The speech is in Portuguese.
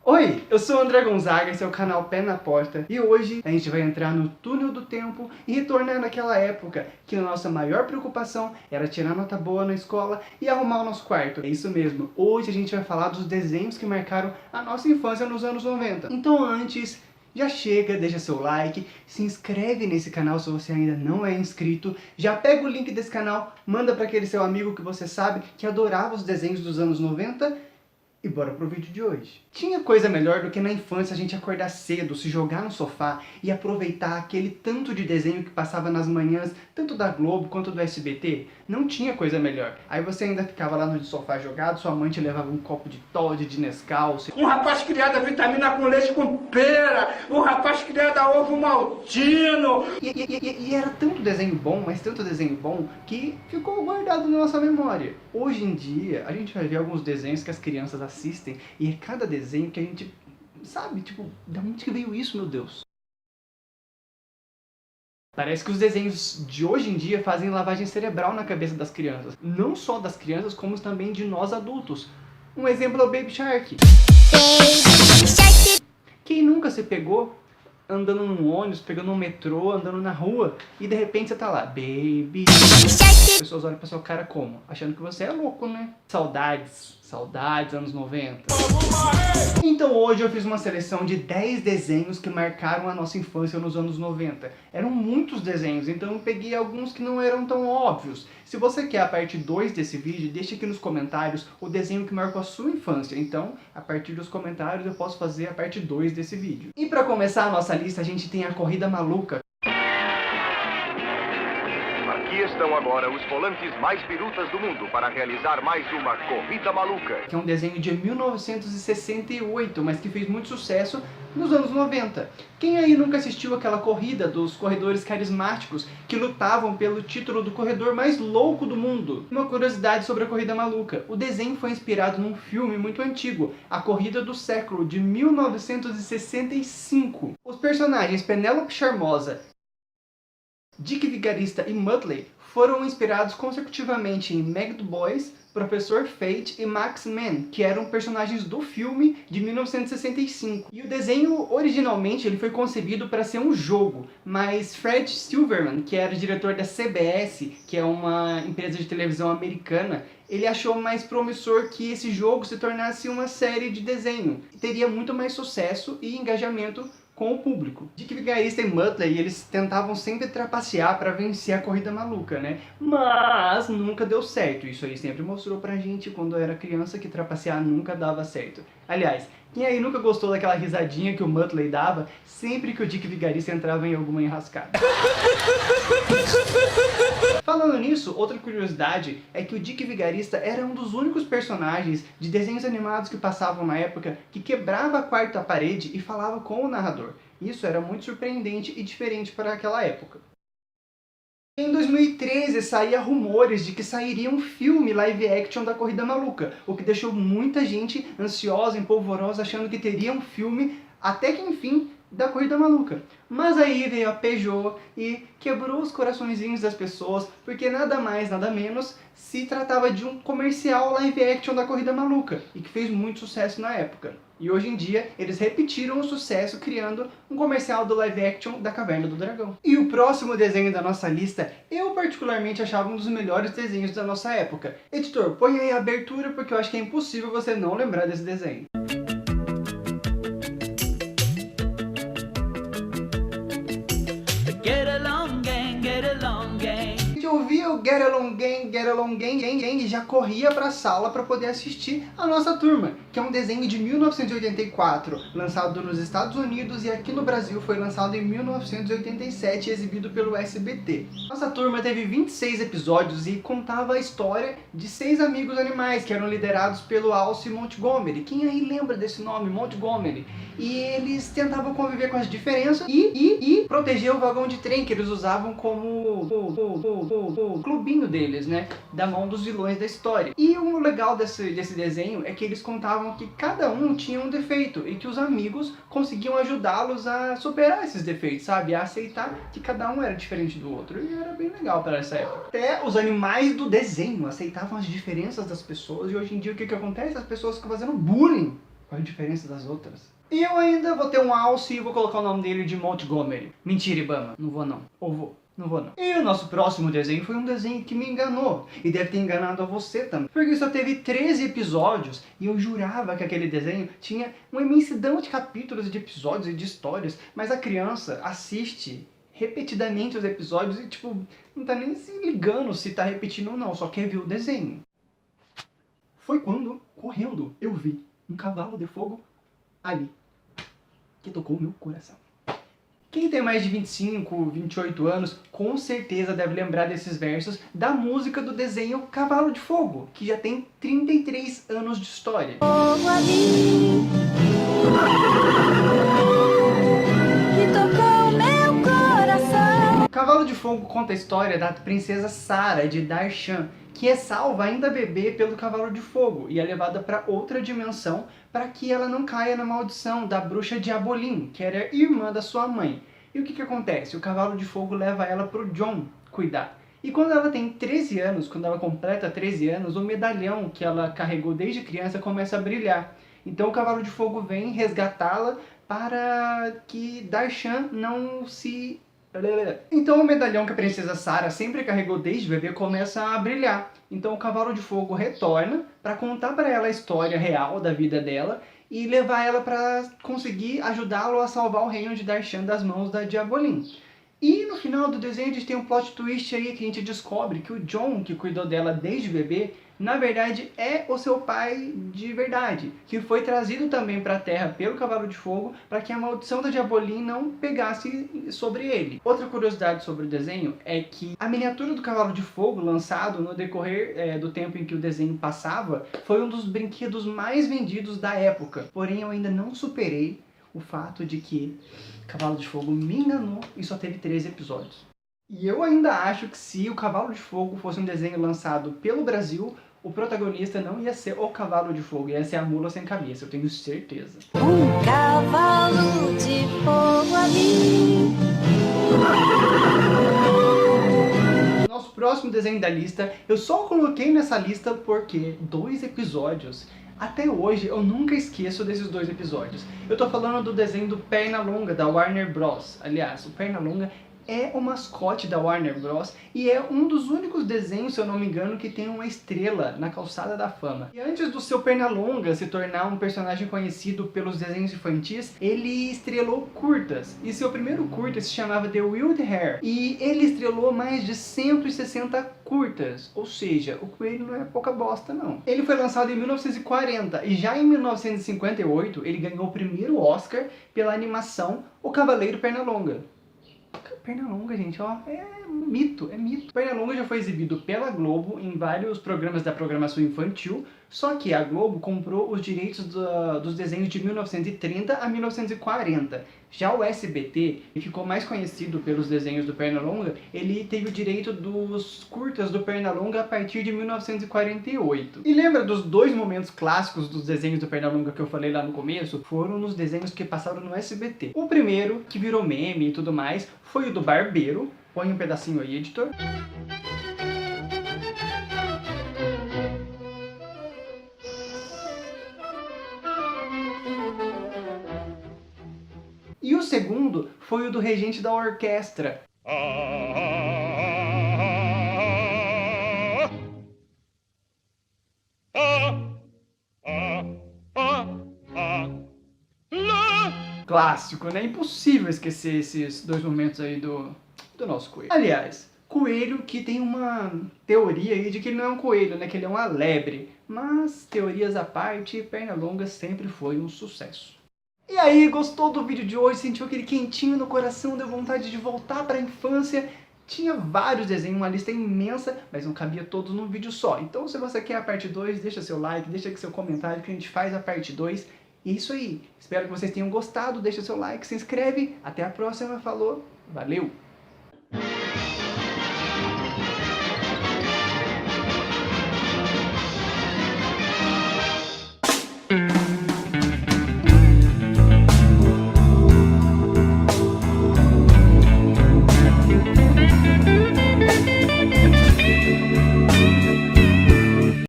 Oi, eu sou o André Gonzaga, esse é o canal Pé na Porta e hoje a gente vai entrar no túnel do tempo e retornar naquela época que a nossa maior preocupação era tirar nota boa na escola e arrumar o nosso quarto. É isso mesmo, hoje a gente vai falar dos desenhos que marcaram a nossa infância nos anos 90. Então antes, já chega, deixa seu like, se inscreve nesse canal se você ainda não é inscrito, já pega o link desse canal, manda para aquele seu amigo que você sabe que adorava os desenhos dos anos 90 e bora pro vídeo de hoje. Tinha coisa melhor do que na infância a gente acordar cedo, se jogar no sofá e aproveitar aquele tanto de desenho que passava nas manhãs, tanto da Globo quanto do SBT? Não tinha coisa melhor. Aí você ainda ficava lá no sofá jogado, sua mãe te levava um copo de Toddy, de Nescau. Um rapaz criado a vitamina com leite com pera, um rapaz criado a ovo maltino. E era tanto desenho bom, mas tanto desenho bom, que ficou guardado na nossa memória. Hoje em dia, a gente vai ver alguns desenhos que as crianças assistem, e é cada desenho que a gente sabe, tipo, de onde que veio isso, meu Deus? Parece que os desenhos de hoje em dia fazem lavagem cerebral na cabeça das crianças. Não só das crianças, como também de nós adultos. Um exemplo é o Baby Shark. Quem nunca se pegou andando num ônibus, pegando um metrô, andando na rua, e de repente você tá lá, Baby Shark. As pessoas olham pra sua cara como? Achando que você é louco, né? Saudades, anos 90. Então hoje eu fiz uma seleção de 10 desenhos que marcaram a nossa infância nos anos 90. Eram muitos desenhos, então eu peguei alguns que não eram tão óbvios. Se você quer a parte 2 desse vídeo, deixa aqui nos comentários o desenho que marcou a sua infância. Então, a partir dos comentários eu posso fazer a parte 2 desse vídeo. E para começar a nossa lista, a gente tem a Corrida Maluca. Aqui estão agora os volantes mais birutas do mundo para realizar mais uma Corrida Maluca. Que é um desenho de 1968, mas que fez muito sucesso nos anos 90. Quem aí nunca assistiu aquela corrida dos corredores carismáticos que lutavam pelo título do corredor mais louco do mundo? Uma curiosidade sobre a Corrida Maluca. O desenho foi inspirado num filme muito antigo, A Corrida do Século, de 1965. Os personagens Penélope Charmosa, Dick Vigarista e Muttley foram inspirados consecutivamente em Mad Boys, Professor Fate e Max Man, que eram personagens do filme de 1965. E o desenho, originalmente, ele foi concebido para ser um jogo, mas Fred Silverman, que era diretor da CBS, que é uma empresa de televisão americana, ele achou mais promissor que esse jogo se tornasse uma série de desenho. Teria muito mais sucesso e engajamento com o público. Dick Vigarista e Muttley, eles tentavam sempre trapacear para vencer a Corrida Maluca, né? Mas nunca deu certo. Isso aí sempre mostrou pra gente, quando eu era criança, que trapacear nunca dava certo. Aliás, quem aí nunca gostou daquela risadinha que o Muttley dava sempre que o Dick Vigarista entrava em alguma enrascada? Falando nisso, outra curiosidade é que o Dick Vigarista era um dos únicos personagens de desenhos animados que passavam na época que quebrava a quarta parede e falava com o narrador. Isso era muito surpreendente e diferente para aquela época. Em 2013 saía rumores de que sairia um filme live action da Corrida Maluca, o que deixou muita gente ansiosa e polvorosa achando que teria um filme até que enfim da Corrida Maluca. Mas aí veio a Peugeot e quebrou os coraçõezinhos das pessoas, porque nada mais, nada menos, se tratava de um comercial live action da Corrida Maluca, e que fez muito sucesso na época. E hoje em dia, eles repetiram o sucesso criando um comercial do live action da Caverna do Dragão. E o próximo desenho da nossa lista, eu particularmente achava um dos melhores desenhos da nossa época. Editor, põe aí a abertura, porque eu acho que é impossível você não lembrar desse desenho. Eu via o Get Along Gang e já corria pra sala para poder assistir a nossa turma, que é um desenho de 1984, lançado nos Estados Unidos, e aqui no Brasil foi lançado em 1987 e exibido pelo SBT. Nossa turma teve 26 episódios e contava a história de 6 amigos animais que eram liderados pelo Alce Montgomery. Quem aí lembra desse nome, Montgomery? E eles tentavam conviver com as diferenças e proteger o vagão de trem que eles usavam como o clubinho deles, né? Da mão dos vilões da história. E o legal desse desenho é que eles contavam que cada um tinha um defeito e que os amigos conseguiam ajudá-los a superar esses defeitos, sabe? A aceitar que cada um era diferente do outro. E era bem legal para essa época. Até os animais do desenho aceitavam as diferenças das pessoas, e hoje em dia o que acontece? As pessoas ficam fazendo bullying Qual a diferença das outras? E eu ainda vou ter um alce e vou colocar o nome dele de Montgomery. Mentira, Ibama. Não vou não. Ou vou. Não vou não. E o nosso próximo desenho foi um desenho que me enganou. E deve ter enganado a você também. Porque só teve 13 episódios e eu jurava que aquele desenho tinha uma imensidão de capítulos, de episódios e de histórias. Mas a criança assiste repetidamente os episódios e tipo, não tá nem se ligando se tá repetindo ou não. Só quer ver o desenho. Foi quando, correndo, eu vi um cavalo de fogo ali, que tocou o meu coração. Quem tem mais de 25, 28 anos, com certeza deve lembrar desses versos da música do desenho Cavalo de Fogo, que já tem 33 anos de história. Fogo ali, que tocou meu coração. Cavalo de Fogo conta a história da princesa Sara de Darshan, que é salva ainda bebê pelo Cavalo de Fogo e é levada para outra dimensão para que ela não caia na maldição da bruxa Diabolim, que era irmã da sua mãe. E o que acontece? O Cavalo de Fogo leva ela para o John cuidar. E quando ela tem 13 anos, quando ela completa 13 anos, o medalhão que ela carregou desde criança começa a brilhar. Então o Cavalo de Fogo vem resgatá-la para que Darshan não se... Então o medalhão que a princesa Sara sempre carregou desde bebê começa a brilhar. Então o Cavalo de Fogo retorna para contar para ela a história real da vida dela e levar ela para conseguir ajudá-lo a salvar o reino de Darshan das mãos da Diabolim. E no final do desenho a gente tem um plot twist aí que a gente descobre que o John, que cuidou dela desde bebê, na verdade é o seu pai de verdade, que foi trazido também para a Terra pelo Cavalo de Fogo para que a maldição da Diabolim não pegasse sobre ele. Outra curiosidade sobre o desenho é que a miniatura do Cavalo de Fogo, lançado no decorrer do tempo em que o desenho passava, foi um dos brinquedos mais vendidos da época. Porém, eu ainda não superei o fato de que Cavalo de Fogo me enganou e só teve 13 episódios. E eu ainda acho que se o Cavalo de Fogo fosse um desenho lançado pelo Brasil, o protagonista não ia ser o Cavalo de Fogo, ia ser a mula sem cabeça, eu tenho certeza. Um cavalo de fogo ali. Nosso próximo desenho da lista, eu só coloquei nessa lista porque 2 episódios. Até hoje eu nunca esqueço desses 2 episódios. Eu tô falando do desenho do Pernalonga, da Warner Bros. Aliás, o Pernalonga é o mascote da Warner Bros. E é um dos únicos desenhos, se eu não me engano, que tem uma estrela na calçada da fama. E antes do seu Pernalonga se tornar um personagem conhecido pelos desenhos infantis, ele estrelou curtas. E seu primeiro curta se chamava The Wild Hare. E ele estrelou mais de 160 curtas. Ou seja, o coelho não é pouca bosta, não. Ele foi lançado em 1940 e já em 1958 ele ganhou o primeiro Oscar pela animação O Cavaleiro Pernalonga. Pernalonga, gente, ó, é mito, é mito. Pernalonga já foi exibido pela Globo em vários programas da programação infantil, só que a Globo comprou os direitos dos desenhos de 1930 a 1940. Já o SBT, que ficou mais conhecido pelos desenhos do Pernalonga, ele teve o direito dos curtas do Pernalonga a partir de 1948. E lembra dos 2 momentos clássicos dos desenhos do Pernalonga que eu falei lá no começo? Foram nos desenhos que passaram no SBT. O primeiro, que virou meme e tudo mais, foi o do Barbeiro. Põe um pedacinho aí, editor. E o segundo foi o do regente da orquestra. Clássico, né? Impossível esquecer esses 2 momentos aí do nosso coelho. Aliás, coelho que tem uma teoria aí de que ele não é um coelho, né? Que ele é uma lebre. Mas, teorias à parte, Pernalonga sempre foi um sucesso. E aí, gostou do vídeo de hoje? Sentiu aquele quentinho no coração? Deu vontade de voltar para a infância? Tinha vários desenhos, uma lista imensa, mas não cabia todos num vídeo só. Então, se você quer a parte 2, deixa seu like, deixa aqui seu comentário que a gente faz a parte 2. E é isso aí. Espero que vocês tenham gostado. Deixa seu like, se inscreve. Até a próxima. Falou. Valeu!